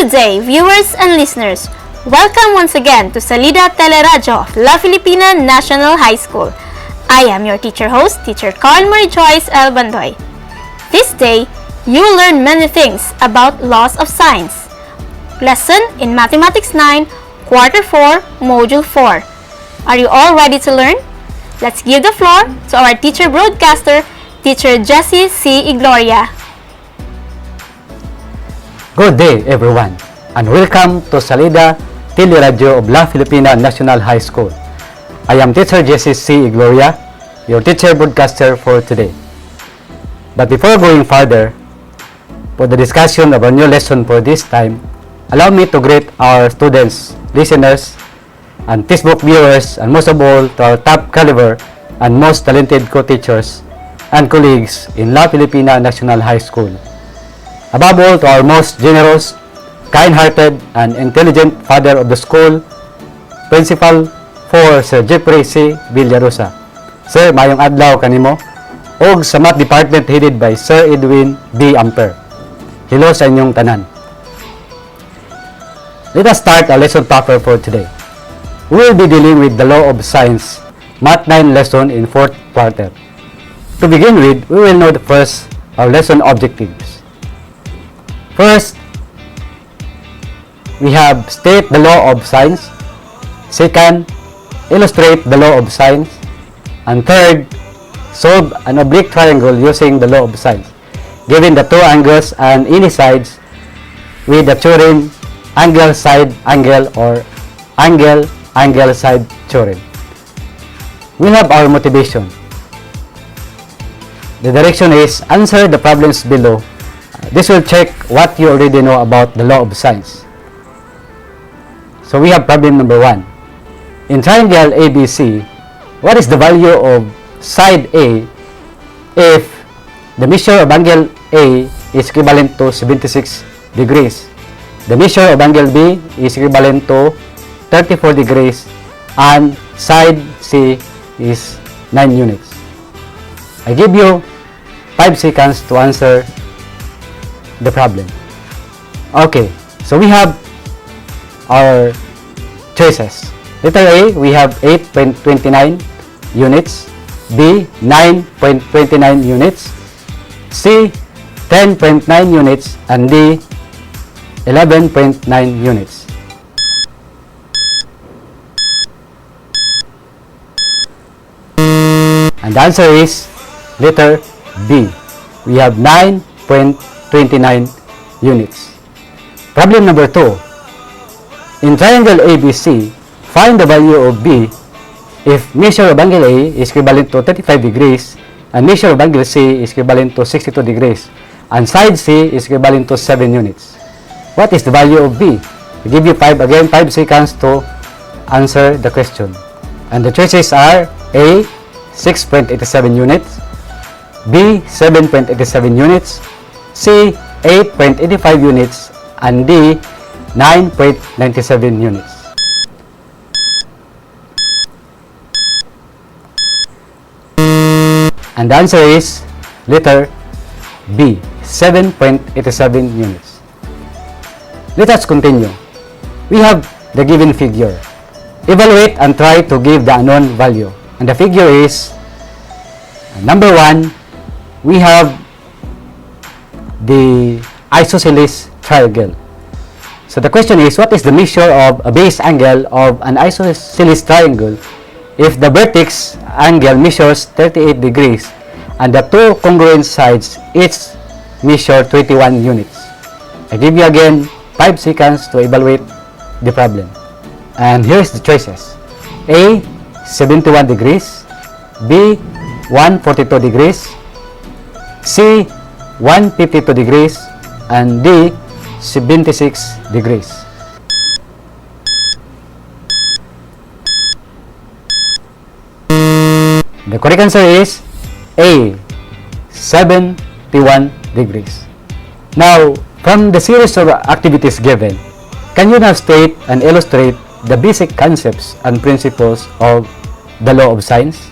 Good day, viewers and listeners. Welcome once again to Salida Teleradyo of La Filipina National High School. I am your teacher host, Teacher Carl Marie Joyce L. Bandoy. This day, you will learn many things about laws of science. Lesson in Mathematics 9, Quarter 4, Module 4. Are you all ready to learn? Let's give the floor to our teacher broadcaster, Teacher Jessie C. Igloria. Good day, everyone, and welcome to Salida Teleradyo of La Filipina National High School. I am Teacher Jessie C. Igloria, your teacher broadcaster for today. But before going further, for the discussion of our new lesson for this time, allow me to greet our students, listeners, and textbook viewers, and most of all, to our top caliber and most talented co-teachers and colleagues in La Filipina National High School. Above all, to our most generous, kind-hearted, and intelligent father of the school, Principal for Sir Jeffrey C. Villarosa. Sir, mayong adlaw kanimo, og sa Math Department headed by Sir Edwin B. Amper. Hello sa inyong tanan. Let us start our lesson proper for today. We will be dealing with the law of science, Math 9 lesson in 4th quarter. To begin with, we will know first our lesson objectives. First, we have state the law of science. Second, illustrate the law of science. And third, solve an oblique triangle using the law of science, given the two angles and any sides with the theorem angle-side-angle or angle-angle-side theorem. We have our motivation. The direction is answer the problems below. This will check what you already know about the law of science. So we have problem number 1. In triangle ABC, what is the value of side A if the measure of angle A is equivalent to 76 degrees? The measure of angle B is equivalent to 34 degrees and side C is 9 units. I give you 5 seconds to answer the problem. Okay, so we have our choices. Letter A, we have 8.29 units. B, 9.29 units. C, 10.9 units. And D, 11.9 units. And the answer is letter B. We have 9.29 units. Problem number 2. In triangle ABC, find the value of B if measure of angle A is equivalent to 35 degrees and measure of angle C is equivalent to 62 degrees and side C is equivalent to 7 units. What is the value of B? I give you 5 seconds to answer the question. And the choices are A, 6.87 units, B, 7.87 units, C, 8.85 units, and D, 9.97 units. And the answer is letter B, 7.87 units. Let us continue. We have the given figure. Evaluate and try to give the unknown value. And the figure is number 1, we have the isosceles triangle. So the question is, what is the measure of a base angle of an isosceles triangle if the vertex angle measures 38 degrees and the two congruent sides each measure 21 units? I give you again 5 seconds to evaluate the problem. And here's the choices. A, 71 degrees, B, 142 degrees, C, 152 degrees, and D, 76 degrees. The correct answer is A, 71 degrees. Now, from the series of activities given, can you now state and illustrate the basic concepts and principles of the law of science?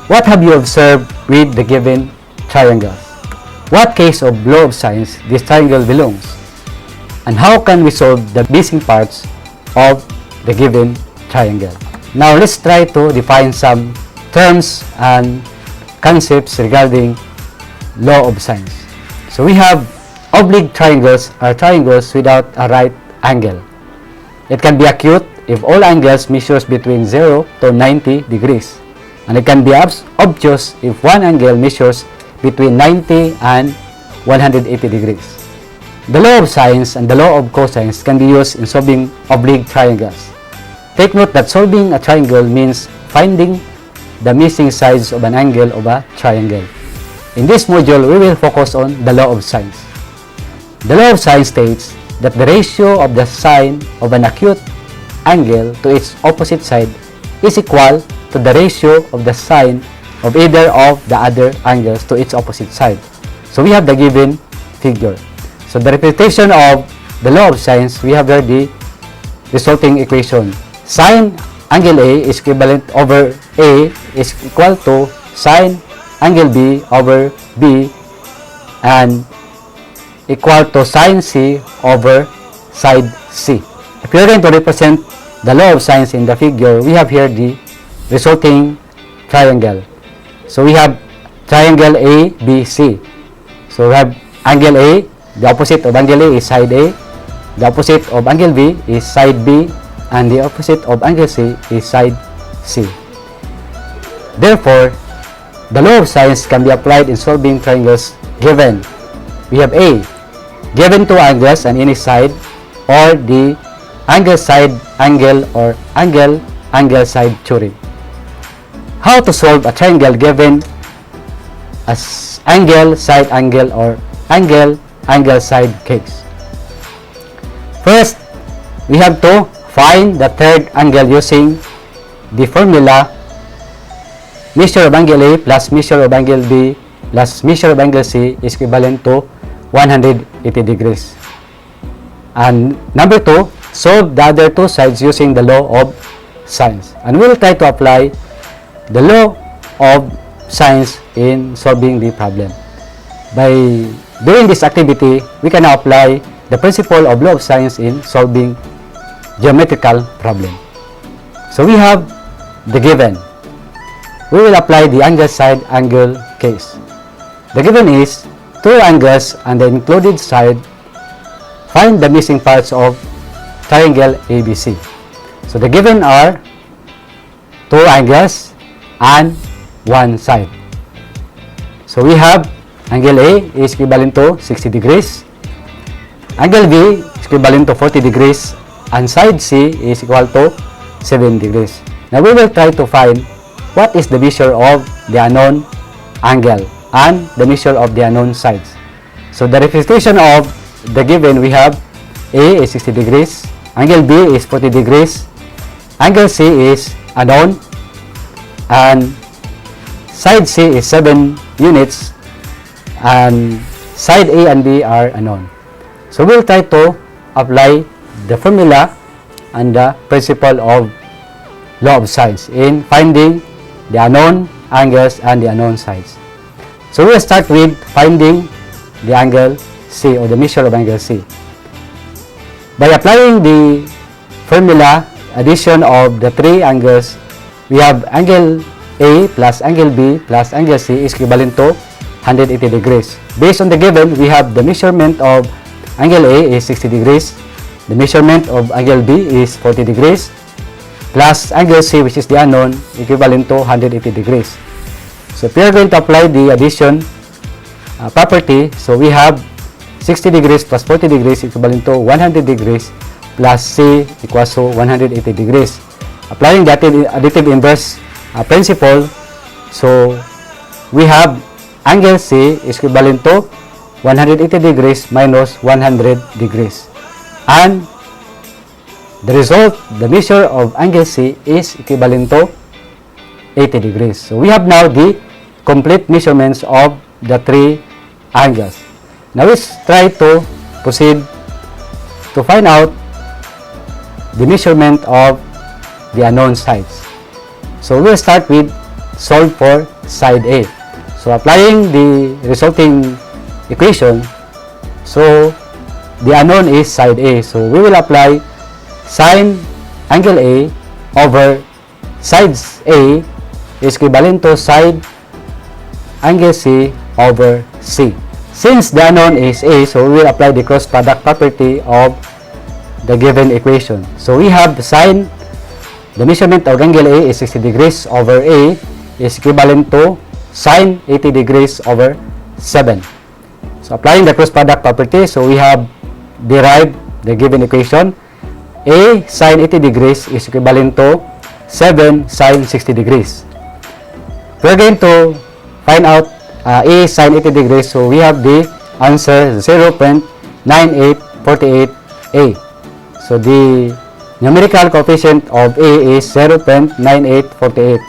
What have you observed with the given triangles? What case of law of science this triangle belongs? and how can we solve the missing parts of the given triangle. Now let's try to define some terms and concepts regarding law of sines. So we have oblique triangles are triangles without a right angle. It can be acute if all angles measures between 0 to 90 degrees, and it can be obtuse if one angle measures between 90 and 180 degrees. The law of sines and the law of cosines can be used in solving oblique triangles. Take note that solving a triangle means finding the missing sides of an angle of a triangle. In this module, we will focus on the law of sines. The law of sines states that the ratio of the sine of an acute angle to its opposite side is equal to the ratio of the sine of either of the other angles to its opposite side. So we have the given figure. So the representation of the law of sines, we have here the resulting equation. Sine angle A is equivalent over A is equal to sine angle B over B and equal to sine C over side C. If we are going to represent the law of sines in the figure, we have here the resulting triangle. So we have triangle A, B, C. So we have angle A, the opposite of angle A is side A, the opposite of angle B is side B, and the opposite of angle C is side C. Therefore, the law of sines can be applied in solving triangles given. We have A, given two angles on any side, or the angle side angle or angle side theory. How to solve a triangle given as angle side angle or angle side case. First, we have to find the third angle using the formula measure of angle A plus measure of angle B plus measure of angle C is equivalent to 180 degrees. And number 2, solve the other two sides using the law of sines. And we will try to apply the law of sines in solving the problem. By doing this activity, we can now apply the principle of law of sines in solving geometrical problem. So we have the given. We will apply the angle side angle case. The given is two angles on the included side. Find the missing parts of triangle ABC. So the given are two angles and one side. So we have angle A is equivalent to 60 degrees, angle B is equivalent to 40 degrees, and side C is equal to 7 degrees. Now we will try to find what is the measure of the unknown angle and the measure of the unknown sides. So the representation of the given, we have A is 60 degrees, angle B is 40 degrees, angle C is unknown, and side C is 7 units, and side A and B are unknown. So we'll try to apply the formula and the principle of law of sines in finding the unknown angles and the unknown sides. So we'll start with finding the angle C or the measure of angle C. By applying the formula addition of the three angles, we have angle A plus angle B plus angle C is equivalent to 180 degrees. Based on the given, we have the measurement of angle A is 60 degrees, the measurement of angle B is 40 degrees, plus angle C, which is the unknown, equivalent to 180 degrees. So if we are going to apply the addition property, so we have 60 degrees plus 40 degrees equivalent to 100 degrees plus C equals to 180 degrees. Applying the additive inverse principle, so we have angle C is equivalent to 180 degrees minus 100 degrees. And the result, the measure of angle C is equivalent to 80 degrees. So we have now the complete measurements of the three angles. Now let's try to proceed to find out the measurement of the unknown sides. So we'll start with solve for side A. So applying the resulting equation, so the unknown is side A. So we will apply sine angle A over side A is equivalent to side angle C over C. Since the unknown is A, so we will apply the cross product property of the given equation. So we have sine, the measurement of angle A is 60 degrees over A is equivalent to sine 80 degrees over 7. So applying the cross product property, so we have derived the given equation. A sine 80 degrees is equivalent to 7 sine 60 degrees. We're going to find out A sine 80 degrees, so we have the answer 0.9848A. So the numerical coefficient of A is 0.9848.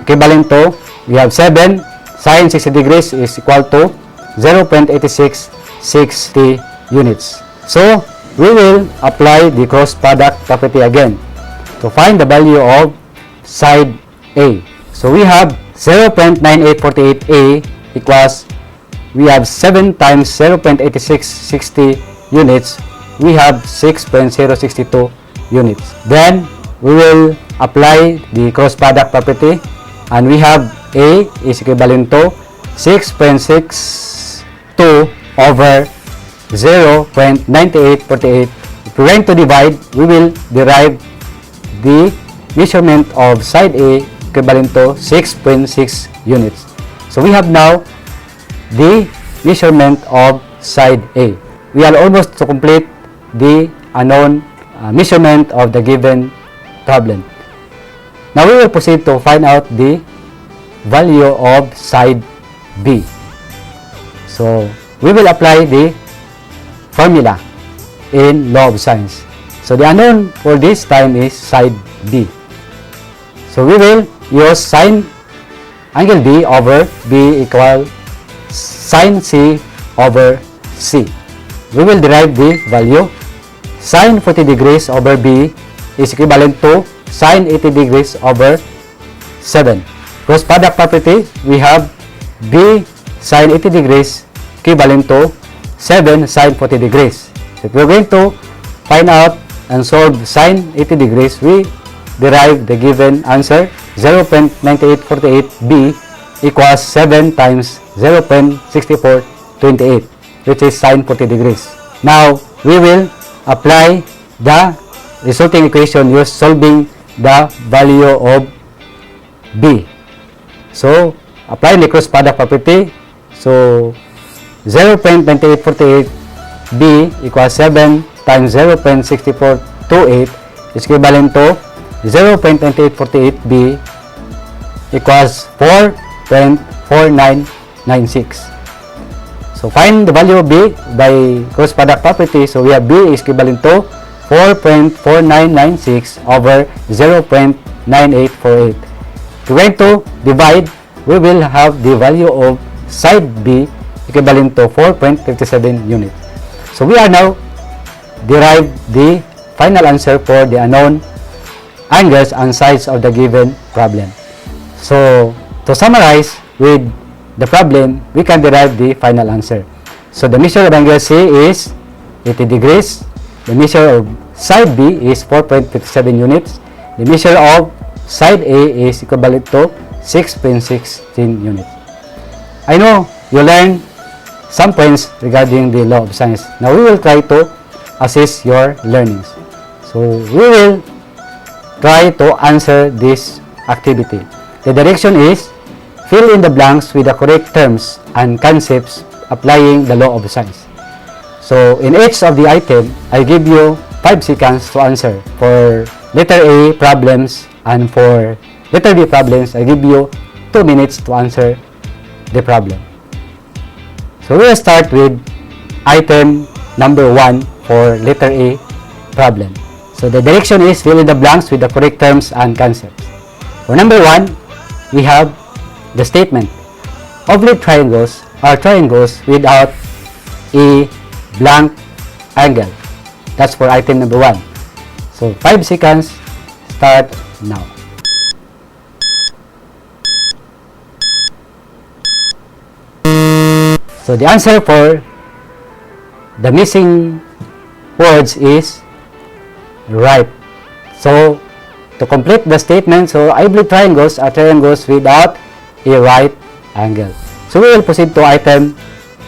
Equivalent to, we have 7 sine 60 degrees is equal to 0.8660 units. So we will apply the cross product property again to find the value of side A. So we have 0.9848A equals, we have 7 times 0.8660 units, we have 6.062 units. Then we will apply the cross product property, and we have A is equivalent to 6.62 over 0.9848. If we're going to divide, we will derive the measurement of side A equivalent to 6.6 units. So we have now the measurement of side A. We are almost to complete the unknown measurement of the given problem. Now we will proceed to find out the value of side B. So we will apply the formula in law of sines. So the unknown for this time is side B. So we will use sine angle D over B equal sine C over C. We will derive the value. Sine 40 degrees over B is equivalent to sine 80 degrees over 7. Cross product property, we have B sine 80 degrees equivalent to 7 sine 40 degrees. So if we're going to find out and solve sine 80 degrees, we derive the given answer 0.9848B equals 7 times 0.6428, which is sine 40 degrees. Now we will apply the resulting equation using solving the value of B. So applying the cross product property, so 0.9848B equals 7 times 0.6428 is equivalent to 0.9848B equals 4.4996. So find the value of B by cross product property. So we have B is equivalent to 4.4996 over 0.9848. If we're going to divide, we will have the value of side B equivalent to 4.57 units. So we are now derived the final answer for the unknown angles and sides of the given problem. So to summarize with the problem, we can derive the final answer. So the measure of angle C is 80 degrees. The measure of side B is 4.57 units. The measure of side A is equivalent to 6.16 units. I know you learned some points regarding the law of sines. Now we will try to assess your learnings. So we will try to answer this activity. The direction is fill in the blanks with the correct terms and concepts applying the law of sines. So in each of the item, I give you 5 seconds to answer. For letter A problems and for letter B problems, I give you 2 minutes to answer the problem. So we will start with item number 1 for letter A problem. So the direction is fill in the blanks with the correct terms and concepts. For number 1, we have the statement. Oblique triangles are triangles without a blank angle. That's for item number 1. So 5 seconds, start now. So the answer for the missing words is right. So, to complete the statement, so I believe triangles are triangles without a right angle. So, we will proceed to item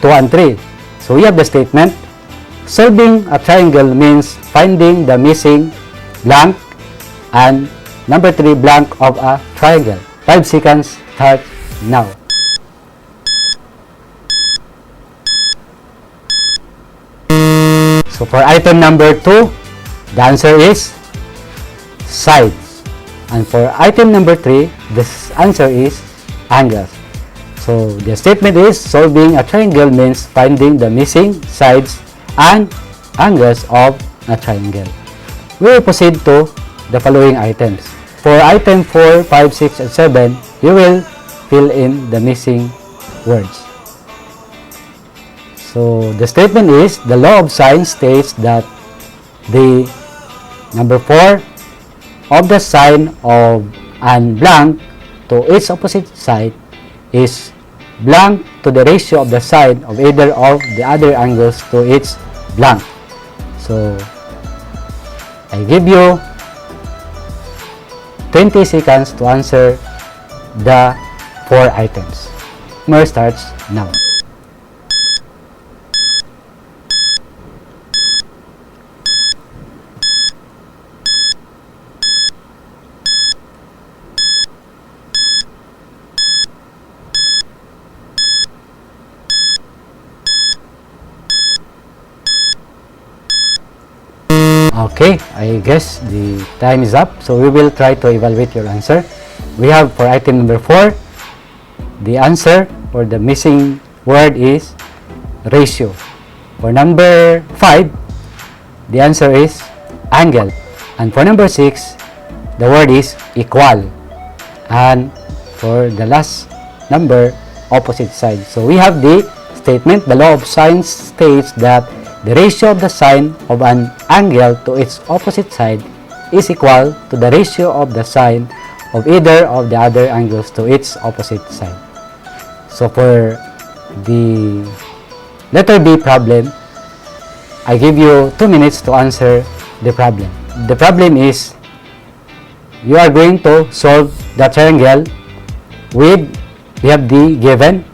2 and 3. So, we have the statement, solving a triangle means finding the missing blank and number 3 blank of a triangle. 5 seconds start now. So for item number 2, the answer is sides. And for item number 3, the answer is angles. So the statement is solving a triangle means finding the missing sides and angles of a triangle. We will proceed to the following items. For item 4, 5, 6, and 7, you will fill in the missing words. So the statement is the law of sine states that the number 4 of the sine of an blank to its opposite side is blank to the ratio of the sine of either of the other angles to its blank. So I give you 20 seconds to answer the 4 items. Timer starts now. Okay, I guess the time is up, so we will try to evaluate your answer. We have for item number 4, the answer for the missing word is ratio. For number 5, the answer is angle. And for number 6, the word is equal. And for the last number, opposite side. So we have the statement, the law of sine states that the ratio of the sine of an angle to its opposite side is equal to the ratio of the sine of either of the other angles to its opposite side. So for the letter B problem, I give you 2 minutes to answer the problem. The problem is you are going to solve the triangle with, we have the given,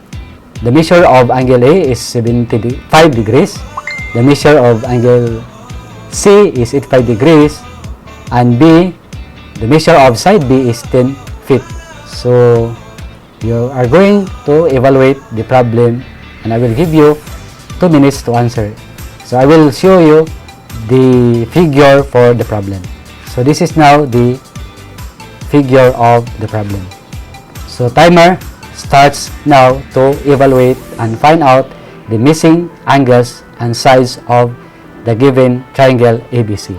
the measure of angle A is 75 degrees. The measure of angle C is 85 degrees, and B, the measure of side B is 10 feet. So you are going to evaluate the problem, and I will give you 2 minutes to answer. So I will show you the figure for the problem. So this is now the figure of the problem. So timer starts now to evaluate and find out the missing angles and sides of the given triangle ABC.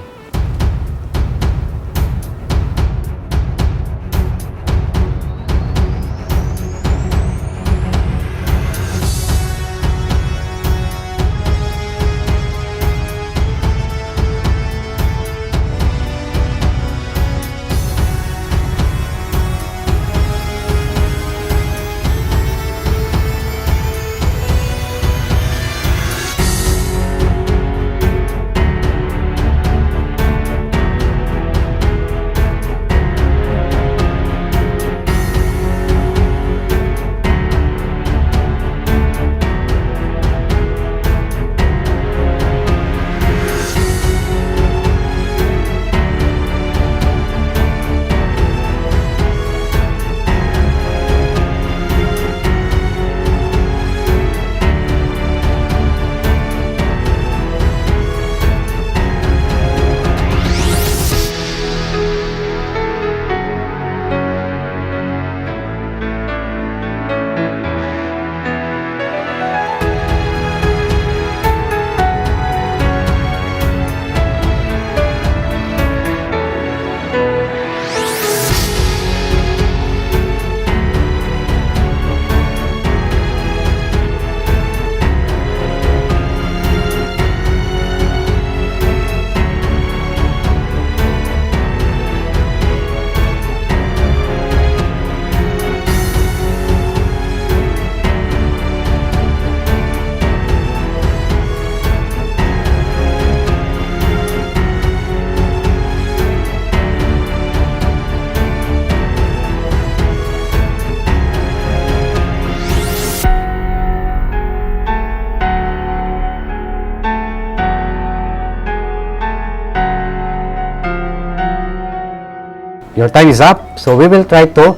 your time is up. So we will try to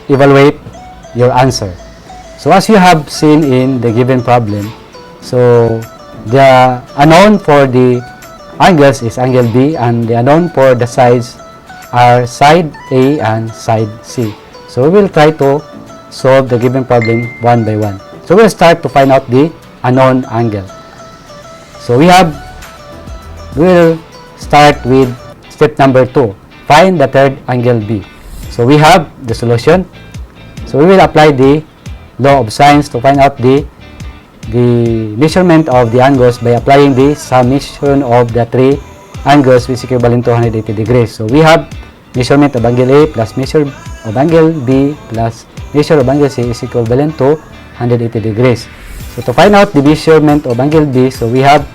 evaluate your answer. So as you have seen in the given problem, so the unknown for the angles is angle B, and the unknown for the sides are side A and side C. So we will try to solve the given problem one by one. So we'll start to find out the unknown angle. So we will start with step number 2. Find the third angle B. So we have the solution. So we will apply the law of sines to find out the measurement of the angles by applying the summation of the three angles which is equivalent to 180 degrees. So we have measurement of angle A plus measure of angle B plus measure of angle C is equivalent to 180 degrees. So to find out the measurement of angle B, so we have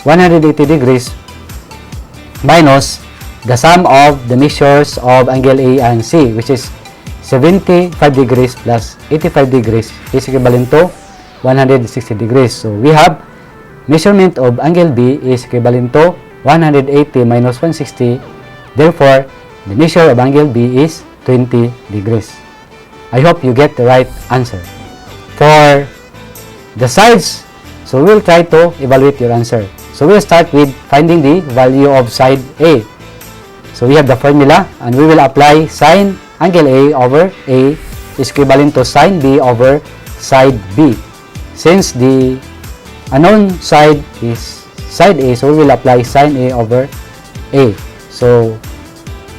180 degrees minus the sum of the measures of angle A and C, which is 75 degrees plus 85 degrees is equivalent to 160 degrees. So we have measurement of angle B is equivalent to 180 minus 160. Therefore, the measure of angle B is 20 degrees. I hope you get the right answer. For the sides, so we will try to evaluate your answer. So we will start with finding the value of side A. So we have the formula, and we will apply sine angle A over A is equivalent to sine B over side B. Since the unknown side is side A, so we will apply sine A over A. So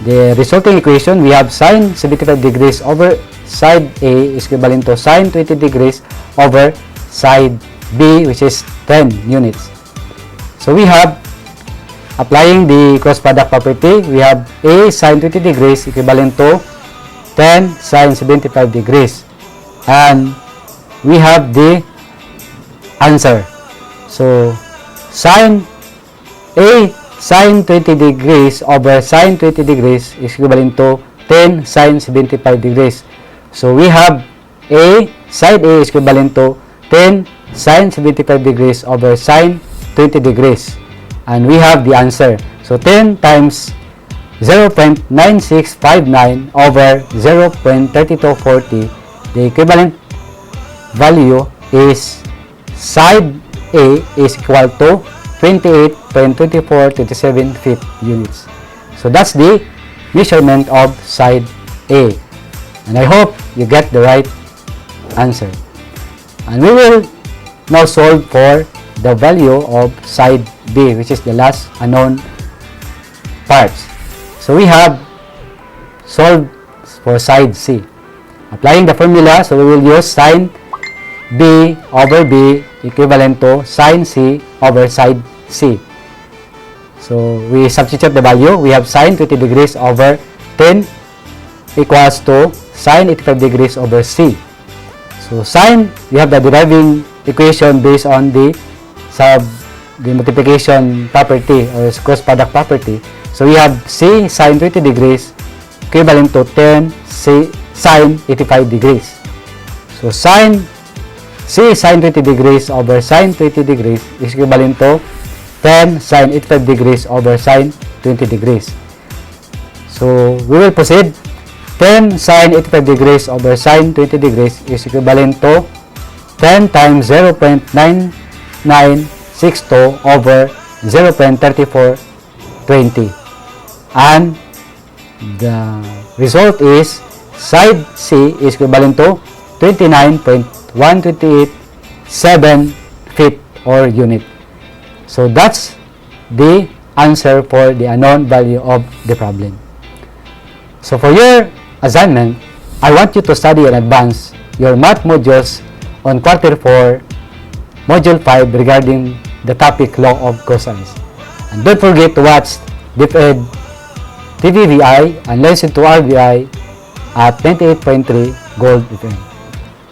the resulting equation, we have sine 75 degrees over side A is equivalent to sine 20 degrees over side B, which is 10 units. So we have, applying the cross product property, we have A sine 20 degrees equivalent to 10 sine 75 degrees. And we have the answer. So sine A sine 20 degrees over sine 20 degrees is equivalent to 10 sine 75 degrees. So we have A, side A is equivalent to 10 sine 75 degrees over sine 20 degrees. And we have the answer. So 10 times 0.9659 over 0.3240, the equivalent value is side A is equal to 28.2427 feet units. So that's the measurement of side A. And I hope you get the right answer. And we will now solve for the value of side B, which is the last unknown parts. So we have solved for side C. Applying the formula, so we will use sine B over B equivalent to sine C over side C. So we substitute the value. We have sine 20 degrees over 10 equals to sine 85 degrees over C. So sine, we have the deriving equation based on the multiplication property or cross product property. So we have C sine 20 degrees equivalent to 10 C sine 85 degrees. So sine C sine 20 degrees over sine 20 degrees is equivalent to 10 sine 85 degrees over sine 20 degrees. So we will proceed. 10 sine 85 degrees over sine 20 degrees is equivalent to 10 times 0.9962 over 0.3420. And the result is side C is equivalent to 29.1287 feet or unit. So that's the answer for the unknown value of the problem. So for your assignment, I want you to study in advance your math modules on quarter 4, module 5 regarding the topic law of cosines. And don't forget to watch DepEd TVVI and listen to RVI at 98.3 Gold FM.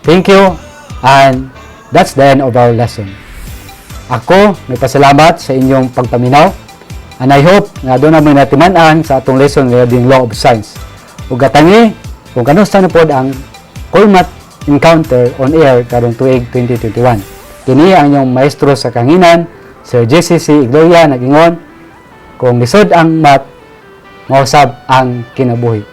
Thank you, and that's the end of our lesson. Ako, may pasalamat sa inyong pagpaminaw, and I hope nga doon namin natimanan sa atong lesson regarding law of science. Ug gatangi kung kanusta na pod ang Colmat Encounter on Air karong tuig 2021. Kini ang inyong maestro sa kanginan, Sir JCC Igloria, nag-ingon, kung lisod ang math, mausab ang kinabuhi.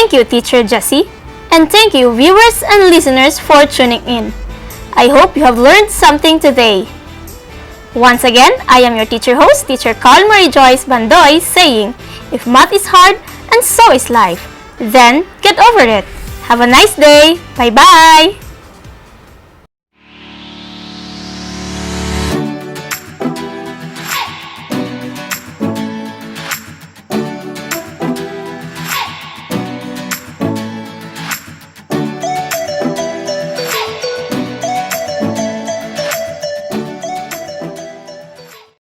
Thank you, Teacher Jessie. And thank you, viewers and listeners, for tuning in. I hope you have learned something today. Once again, I am your teacher host, Teacher Carl Marie Joyce Bandoy, saying, if math is hard and so is life, then get over it. Have a nice day. Bye-bye.